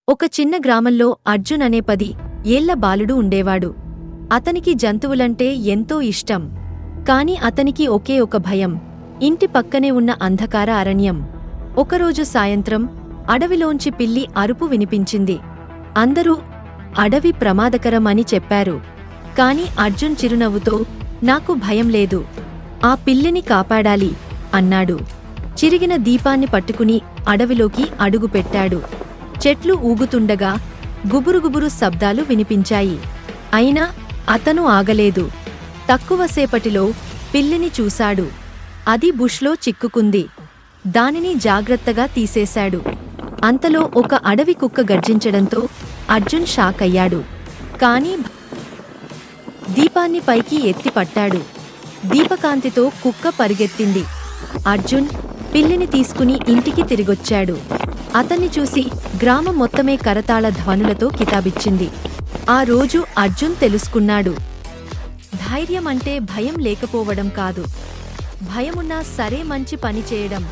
ఒక చిన్న గ్రామంలో అర్జున్ అనే 10 ఏళ్ల బాలుడు ఉండేవాడు. అతనికి జంతువులంటే ఎంతో ఇష్టం. కాని అతనికి ఒకే ఒక భయం, ఇంటి పక్కనే ఉన్న అంధకార అరణ్యం. ఒకరోజు సాయంత్రం అడవిలోంచి పిల్లి అరుపు వినిపించింది. అందరూ అడవి ప్రమాదకరం అని చెప్పారు. కాని అర్జున్ చిరునవ్వుతో, నాకు భయం లేదు, ఆ పిల్లిని కాపాడాలి అన్నాడు. చిరిగిన దీపాన్ని పట్టుకుని అడవిలోకి అడుగుపెట్టాడు. చెట్లు ఊగుతుండగా గుబురుగుబురు శబ్దాలు వినిపించాయి. అయినా అతను ఆగలేదు. తక్కువసేపటిలో పిల్లిని చూశాడు. అది బుష్లో చిక్కుకుంది. దానిని జాగ్రత్తగా తీసేశాడు. అంతలో ఒక అడవి కుక్క గర్జించడంతో అర్జున్ షాక్ అయ్యాడు. కాని దీపాన్ని పైకి ఎత్తి పట్టాడు. దీపకాంతితో కుక్క పరిగెత్తింది. అర్జున్ పిల్లిని తీసుకుని ఇంటికి తిరిగొచ్చాడు. అతన్ని చూసి గ్రామం మొత్తమే కరతాళ ధ్వనులతో కితాబిచ్చింది. ఆ రోజు అర్జున్ తెలుసుకున్నాడు, ధైర్యం అంటే భయం లేకపోవడం కాదు, భయమున్నా సరే మంచి పని చేయడం.